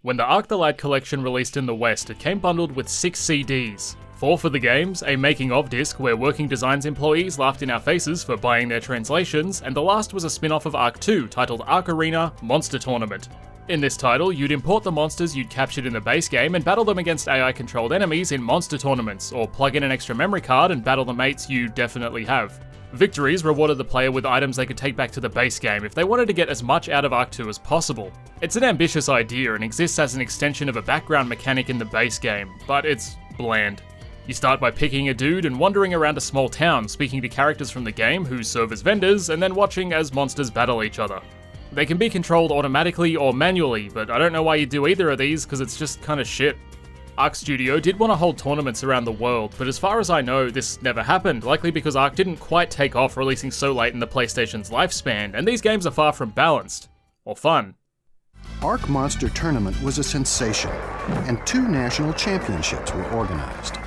When the Arc the Lad collection released in the West, it came bundled with 6 CDs. 4 for the games, a making-of disc where Working Designs employees laughed in our faces for buying their translations, and the last was a spin-off of Arc 2 titled Arc Arena Monster Tournament. In this title, you'd import the monsters you'd captured in the base game and battle them against AI-controlled enemies in monster tournaments, or plug in an extra memory card and battle the mates you definitely have. Victories rewarded the player with items they could take back to the base game if they wanted to get as much out of Arc 2 as possible. It's an ambitious idea and exists as an extension of a background mechanic in the base game, but it's bland. You start by picking a dude and wandering around a small town, speaking to characters from the game who serve as vendors, and then watching as monsters battle each other. They can be controlled automatically or manually, but I don't know why you do either of these because it's just kinda shit. Arc Studio did want to hold tournaments around the world, but as far as I know, this never happened, likely because Arc didn't quite take off releasing so late in the PlayStation's lifespan, and these games are far from balanced. Or fun. Arc Monster Tournament was a sensation, and 2 national championships were organized.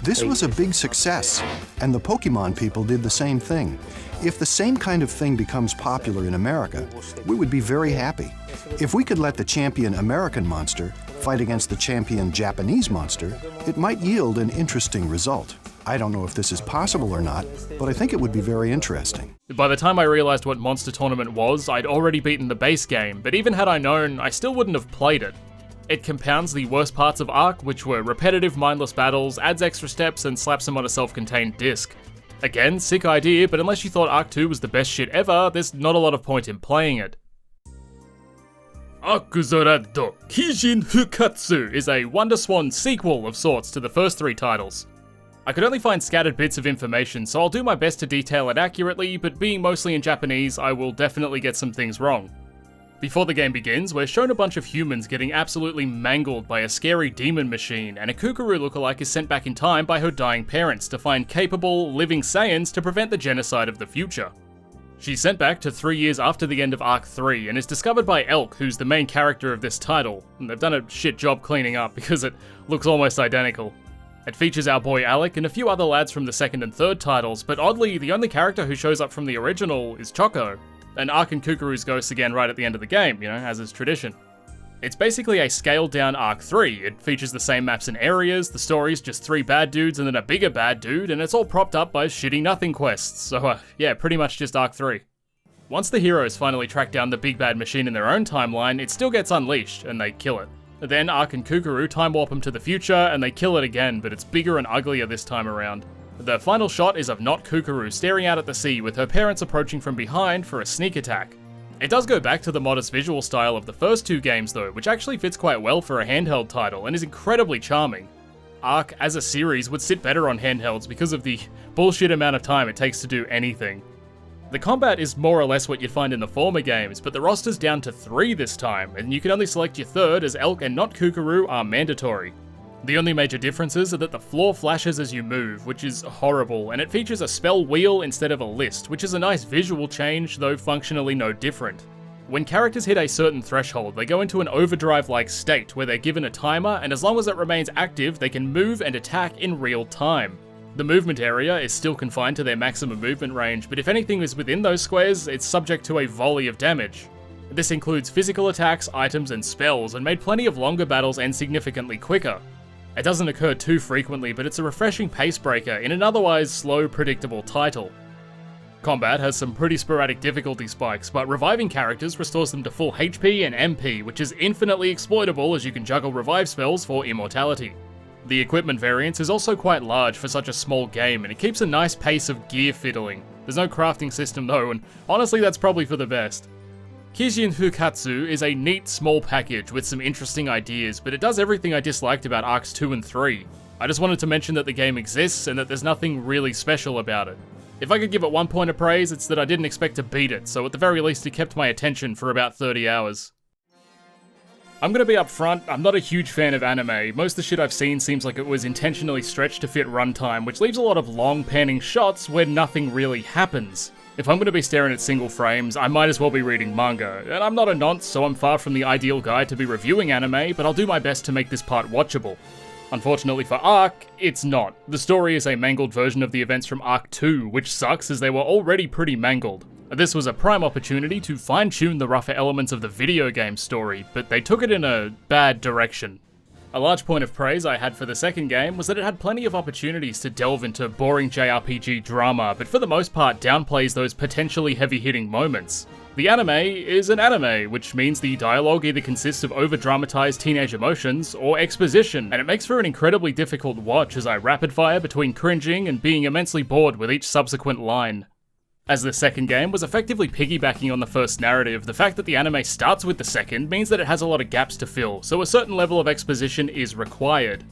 This was a big success, and the Pokemon people did the same thing. If the same kind of thing becomes popular in America, we would be very happy. If we could let the champion American monster fight against the champion Japanese monster, it might yield an interesting result. I don't know if this is possible or not, but I think it would be very interesting. By the time I realized what Monster Tournament was, I'd already beaten the base game, but even had I known, I still wouldn't have played it. It compounds the worst parts of Arc, which were repetitive, mindless battles, adds extra steps, and slaps them on a self-contained disc. Again, sick idea, but unless you thought Arc 2 was the best shit ever, there's not a lot of point in playing it. Aaku Raddo, Kijin Fukkatsu is a WonderSwan sequel of sorts to the first 3 titles. I could only find scattered bits of information, so I'll do my best to detail it accurately, but being mostly in Japanese, I will definitely get some things wrong. Before the game begins, we're shown a bunch of humans getting absolutely mangled by a scary demon machine, and a Kukuru lookalike is sent back in time by her dying parents to find capable, living Saiyans to prevent the genocide of the future. She's sent back to 3 years after the end of Arc 3, and is discovered by Elk, who's the main character of this title, and they've done a shit job cleaning up because it looks almost identical. It features our boy Alec and a few other lads from the second and third titles, but oddly, the only character who shows up from the original is Choco. And Arc and Kukuru's ghosts again right at the end of the game, you know, as is tradition. It's basically a scaled down Arc 3. It features the same maps and areas, the story's just 3 bad dudes and then a bigger bad dude, and it's all propped up by shitty nothing quests, so yeah, pretty much just Arc 3. Once the heroes finally track down the big bad machine in their own timeline, it still gets unleashed, and they kill it. Then Arc and Kukuru time warp them to the future, and they kill it again, but it's bigger and uglier this time around. The final shot is of not Kukuru staring out at the sea with her parents approaching from behind for a sneak attack. It does go back to the modest visual style of the first 2 games though, which actually fits quite well for a handheld title and is incredibly charming. Arc as a series would sit better on handhelds because of the bullshit amount of time it takes to do anything. The combat is more or less what you'd find in the former games, but the roster's down to 3 this time, and you can only select your third as Elk and not Kukuru are mandatory. The only major differences are that the floor flashes as you move, which is horrible, and it features a spell wheel instead of a list, which is a nice visual change, though functionally no different. When characters hit a certain threshold, they go into an overdrive-like state where they're given a timer, and as long as it remains active, they can move and attack in real time. The movement area is still confined to their maximum movement range, but if anything is within those squares, it's subject to a volley of damage. This includes physical attacks, items, and spells, and made plenty of longer battles end significantly quicker. It doesn't occur too frequently, but it's a refreshing pace breaker in an otherwise slow, predictable title. Combat has some pretty sporadic difficulty spikes, but reviving characters restores them to full HP and MP, which is infinitely exploitable as you can juggle revive spells for immortality. The equipment variance is also quite large for such a small game, and it keeps a nice pace of gear fiddling. There's no crafting system though, and honestly that's probably for the best. Kijin Fukkatsu is a neat small package with some interesting ideas, but it does everything I disliked about Arcs 2 and 3. I just wanted to mention that the game exists and that there's nothing really special about it. If I could give it 1 point of praise, it's that I didn't expect to beat it, so at the very least it kept my attention for about 30 hours. I'm gonna be upfront, I'm not a huge fan of anime. Most of the shit I've seen seems like it was intentionally stretched to fit runtime, which leaves a lot of long panning shots where nothing really happens. If I'm going to be staring at single frames, I might as well be reading manga, and I'm not a nonce, so I'm far from the ideal guy to be reviewing anime, but I'll do my best to make this part watchable. Unfortunately for Arc, it's not. The story is a mangled version of the events from Arc 2, which sucks as they were already pretty mangled. This was a prime opportunity to fine-tune the rougher elements of the video game story, but they took it in a bad direction. A large point of praise I had for the second game was that it had plenty of opportunities to delve into boring JRPG drama, but for the most part downplays those potentially heavy-hitting moments. The anime is an anime, which means the dialogue either consists of over-dramatized teenage emotions or exposition, and it makes for an incredibly difficult watch as I rapid-fire between cringing and being immensely bored with each subsequent line. As the second game was effectively piggybacking on the first narrative, the fact that the anime starts with the second means that it has a lot of gaps to fill, so a certain level of exposition is required.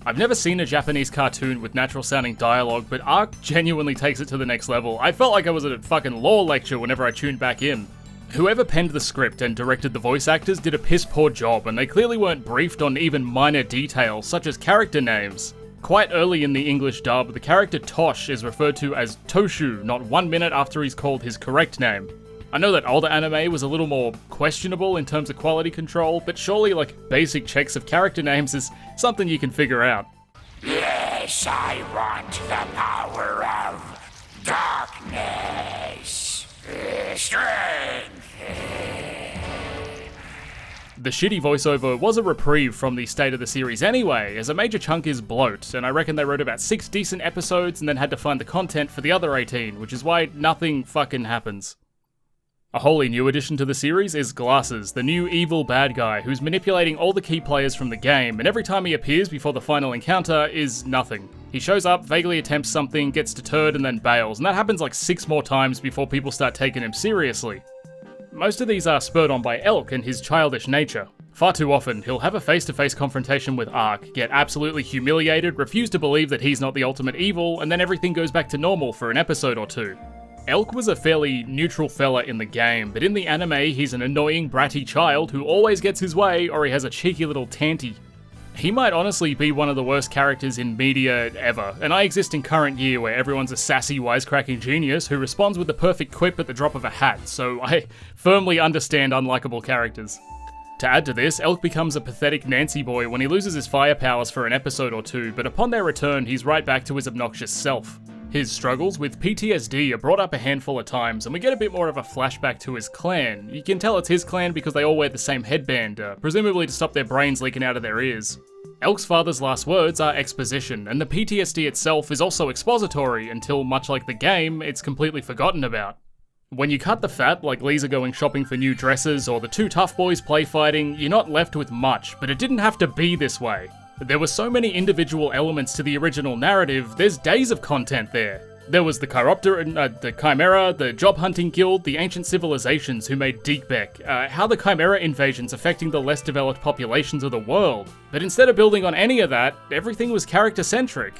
I've never seen a Japanese cartoon with natural sounding dialogue, but Arc genuinely takes it to the next level. I felt like I was at a fucking law lecture whenever I tuned back in. Whoever penned the script and directed the voice actors did a piss poor job, and they clearly weren't briefed on even minor details, such as character names. Quite early in the English dub, the character Tosh is referred to as Toshu not 1 minute after he's called his correct name. I know that older anime was a little more questionable in terms of quality control, but surely basic checks of character names is something you can figure out. Yes, I want the power of darkness. Strength. The shitty voiceover was a reprieve from the state of the series anyway, as a major chunk is bloat, and I reckon they wrote about 6 decent episodes and then had to find the content for the other 18, which is why nothing fucking happens. A wholly new addition to the series is Glasses, the new evil bad guy who's manipulating all the key players from the game, and every time he appears before the final encounter is nothing. He shows up, vaguely attempts something, gets deterred, and then bails, and that happens 6 more times before people start taking him seriously. Most of these are spurred on by Elk and his childish nature. Far too often, he'll have a face-to-face confrontation with Ark, get absolutely humiliated, refuse to believe that he's not the ultimate evil, and then everything goes back to normal for an episode or two. Elk was a fairly neutral fella in the game, but in the anime he's an annoying bratty child who always gets his way or he has a cheeky little tanty. He might honestly be one of the worst characters in media ever, and I exist in current year where everyone's a sassy, wisecracking genius who responds with the perfect quip at the drop of a hat, so I firmly understand unlikable characters. To add to this, Elk becomes a pathetic Nancy boy when he loses his fire powers for an episode or two, but upon their return he's right back to his obnoxious self. His struggles with PTSD are brought up a handful of times, and we get a bit more of a flashback to his clan. You can tell it's his clan because they all wear the same headband, presumably to stop their brains leaking out of their ears. Elk's father's last words are exposition, and the PTSD itself is also expository until, much like the game, it's completely forgotten about. When you cut the fat, like Lieza going shopping for new dresses or the 2 tough boys play fighting, you're not left with much, but it didn't have to be this way. There were so many individual elements to the original narrative, there's days of content there. There was the the Chimera, the Job Hunting Guild, the ancient civilizations who made Deekbeck, how the Chimera invasion's affecting the less developed populations of the world. But instead of building on any of that, everything was character-centric.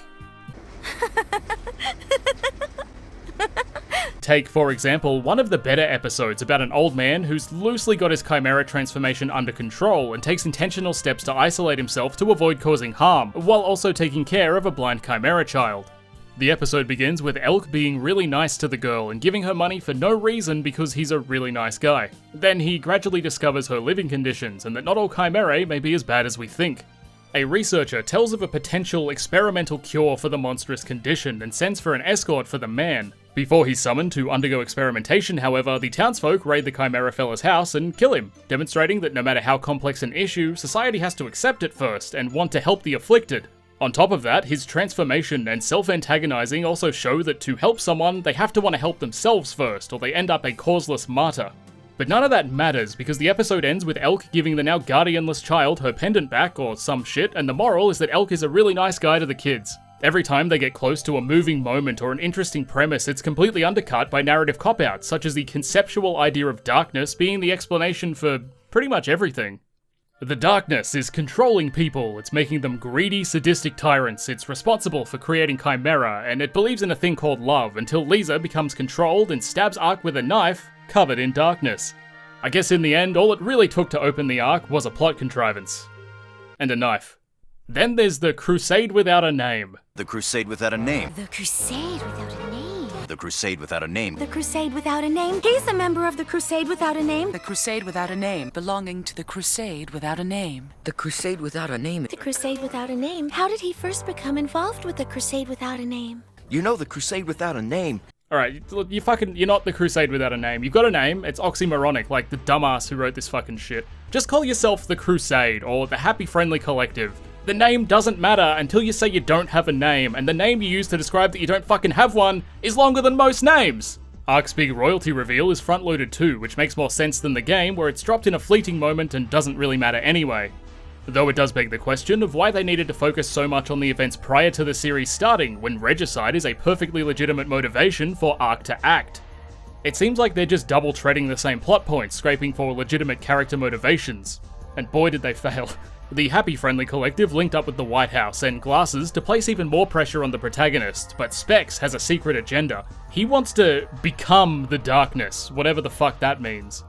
Take, for example, one of the better episodes about an old man who's loosely got his Chimera transformation under control and takes intentional steps to isolate himself to avoid causing harm, while also taking care of a blind Chimera child. The episode begins with Elk being really nice to the girl and giving her money for no reason because he's a really nice guy. Then he gradually discovers her living conditions and that not all Chimerae may be as bad as we think. A researcher tells of a potential experimental cure for the monstrous condition and sends for an escort for the man. Before he's summoned to undergo experimentation, however, the townsfolk raid the Chimera fella's house and kill him, demonstrating that no matter how complex an issue, society has to accept it first and want to help the afflicted. On top of that, his transformation and self-antagonizing also show that to help someone, they have to want to help themselves first, or they end up a causeless martyr. But none of that matters, because the episode ends with Elk giving the now guardianless child her pendant back or some shit, and the moral is that Elk is a really nice guy to the kids. Every time they get close to a moving moment or an interesting premise, it's completely undercut by narrative cop-outs, such as the conceptual idea of darkness being the explanation for pretty much everything. The darkness is controlling people, it's making them greedy, sadistic tyrants, it's responsible for creating Chimera, and it believes in a thing called love until Lieza becomes controlled and stabs Ark with a knife, covered in darkness. I guess in the end, all it really took to open the Ark was a plot contrivance. And a knife. Then there's the Crusade Without a Name. The Crusade Without a Name. The Crusade Without a Name. The Crusade Without a Name. The Crusade Without a Name. He's a member of the Crusade Without a Name. The Crusade Without a Name, belonging to the Crusade Without a Name. The Crusade Without a Name. The Crusade Without a Name. How did he first become involved with the Crusade Without a Name? You know, the Crusade Without a Name. Alright, you're not the Crusade without a name. You've got a name, it's oxymoronic, like the dumbass who wrote this fucking shit. Just call yourself the Crusade, or the Happy Friendly Collective. The name doesn't matter until you say you don't have a name, and the name you use to describe that you don't fucking have one is longer than most names! Ark's big royalty reveal is front-loaded too, which makes more sense than the game, where it's dropped in a fleeting moment and doesn't really matter anyway. Though it does beg the question of why they needed to focus so much on the events prior to the series starting, when regicide is a perfectly legitimate motivation for Ark to act. It seems like they're just double-treading the same plot points, scraping for legitimate character motivations. And boy did they fail. The Happy Friendly Collective linked up with the White House and Glasses to place even more pressure on the protagonist, but Specs has a secret agenda. He wants to become the darkness, whatever the fuck that means.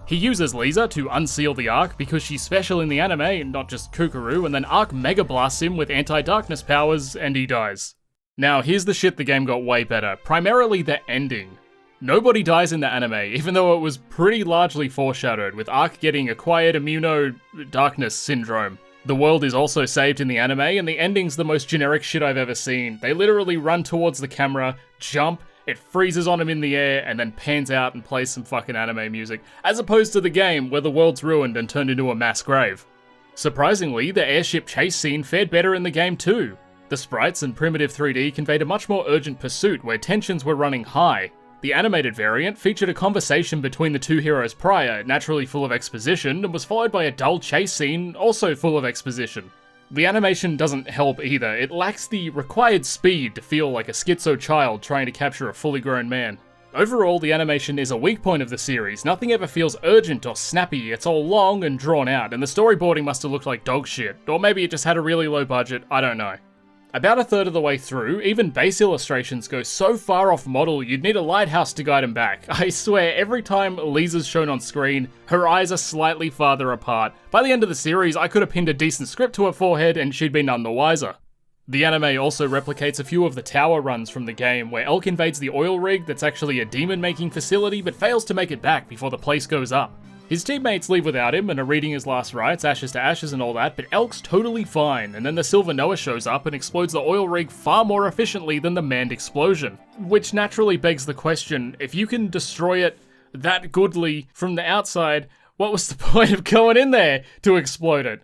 He uses Lieza to unseal the Ark because she's special in the anime, not just Kukuru, and then Ark Mega Blasts him with anti-darkness powers, and he dies. Now, here's the shit the game got way better, primarily the ending. Nobody dies in the anime, even though it was pretty largely foreshadowed, with Ark getting acquired immuno-darkness syndrome. The world is also saved in the anime, and the ending's the most generic shit I've ever seen. They literally run towards the camera, jump, it freezes on him in the air, and then pans out and plays some fucking anime music, as opposed to the game, where the world's ruined and turned into a mass grave. Surprisingly, the airship chase scene fared better in the game too. The sprites and primitive 3D conveyed a much more urgent pursuit where tensions were running high. The animated variant featured a conversation between the two heroes prior, naturally full of exposition, and was followed by a dull chase scene, also full of exposition. The animation doesn't help either, it lacks the required speed to feel like a schizo child trying to capture a fully grown man. Overall, the animation is a weak point of the series, nothing ever feels urgent or snappy, it's all long and drawn out, and the storyboarding must have looked like dog shit, or maybe it just had a really low budget, I don't know. About a third of the way through, even base illustrations go so far off model you'd need a lighthouse to guide them back. I swear, every time Lieza's shown on screen, her eyes are slightly farther apart. By the end of the series, I could have pinned a decent script to her forehead and she'd be none the wiser. The anime also replicates a few of the tower runs from the game, where Elk invades the oil rig that's actually a demon-making facility but fails to make it back before the place goes up. His teammates leave without him and are reading his last rites, ashes to ashes and all that, but Elk's totally fine, and then the Silver Noah shows up and explodes the oil rig far more efficiently than the manned explosion. Which naturally begs the question, if you can destroy it that goodly from the outside, what was the point of going in there to explode it?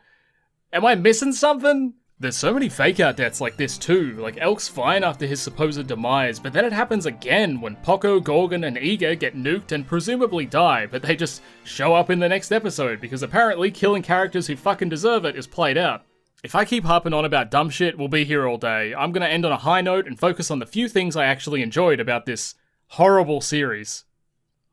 Am I missing something? There's so many fake-out deaths like this too, like Elk's fine after his supposed demise, but then it happens again when Poco, Gorgon, and Iga get nuked and presumably die, but they just show up in the next episode, because apparently killing characters who fucking deserve it is played out. If I keep harping on about dumb shit, we'll be here all day. I'm gonna end on a high note and focus on the few things I actually enjoyed about this horrible series.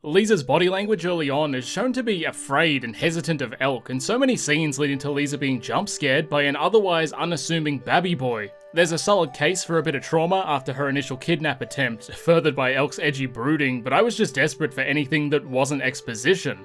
Lieza's body language early on is shown to be afraid and hesitant of Elk, and so many scenes leading to Lieza being jump scared by an otherwise unassuming babby boy. There's a solid case for a bit of trauma after her initial kidnap attempt, furthered by Elk's edgy brooding, but I was just desperate for anything that wasn't exposition.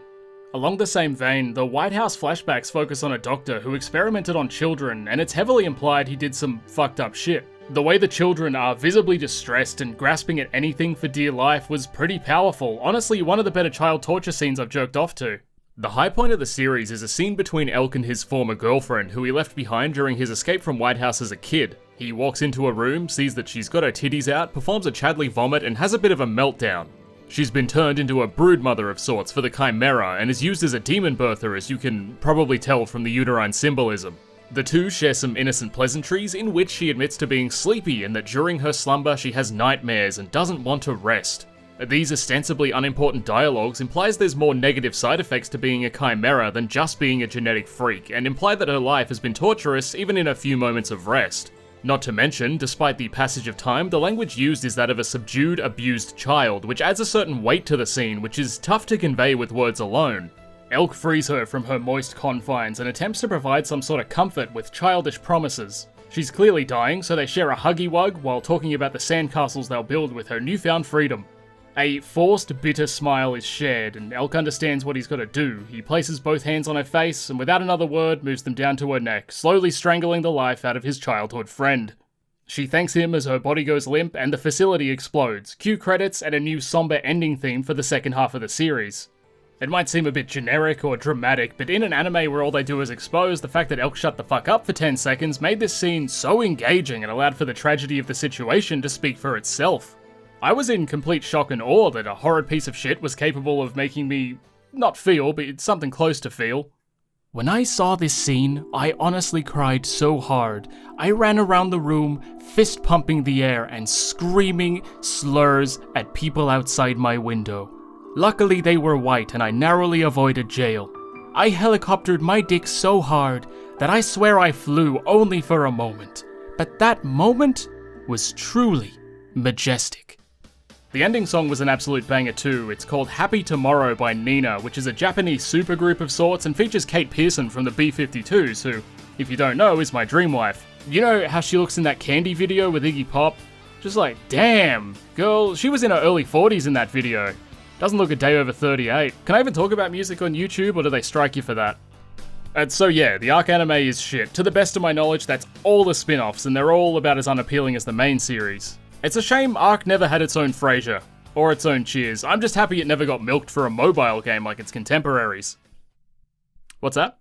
Along the same vein, the White House flashbacks focus on a doctor who experimented on children, and it's heavily implied he did some fucked up shit. The way the children are visibly distressed and grasping at anything for dear life was pretty powerful, honestly one of the better child torture scenes I've jerked off to. The high point of the series is a scene between Elk and his former girlfriend, who he left behind during his escape from White House as a kid. He walks into a room, sees that she's got her titties out, performs a Chadley vomit, and has a bit of a meltdown. She's been turned into a broodmother of sorts for the Chimera, and is used as a demon birther, as you can probably tell from the uterine symbolism. The two share some innocent pleasantries in which she admits to being sleepy and that during her slumber she has nightmares and doesn't want to rest. These ostensibly unimportant dialogues implies there's more negative side effects to being a chimera than just being a genetic freak, and imply that her life has been torturous even in a few moments of rest. Not to mention, despite the passage of time, the language used is that of a subdued, abused child, which adds a certain weight to the scene which is tough to convey with words alone. Elk frees her from her moist confines and attempts to provide some sort of comfort with childish promises. She's clearly dying, so they share a huggy-wug while talking about the sandcastles they'll build with her newfound freedom. A forced, bitter smile is shared, and Elk understands what he's got to do. He places both hands on her face, and without another word, moves them down to her neck, slowly strangling the life out of his childhood friend. She thanks him as her body goes limp, and the facility explodes. Cue credits and a new somber ending theme for the second half of the series. It might seem a bit generic or dramatic, but in an anime where all they do is expose, the fact that Elk shut the fuck up for 10 seconds made this scene so engaging and allowed for the tragedy of the situation to speak for itself. I was in complete shock and awe that a horrid piece of shit was capable of making me not feel, but it's something close to feel. When I saw this scene, I honestly cried so hard. I ran around the room, fist pumping the air and screaming slurs at people outside my window. Luckily they were white and I narrowly avoided jail. I helicoptered my dick so hard that I swear I flew only for a moment. But that moment was truly majestic. The ending song was an absolute banger too. It's called Happy Tomorrow by Nina, which is a Japanese supergroup of sorts and features Kate Pearson from the B-52s, who, if you don't know, is my dream wife. You know how she looks in that Candy video with Iggy Pop? Just like, damn, girl, she was in her early 40s in that video. Doesn't look a day over 38. Can I even talk about music on YouTube, or do they strike you for that? And so yeah, the Arc anime is shit. To the best of my knowledge, that's all the spin-offs, and they're all about as unappealing as the main series. It's a shame Arc never had its own Frasier, or its own Cheers. I'm just happy it never got milked for a mobile game like its contemporaries. What's that?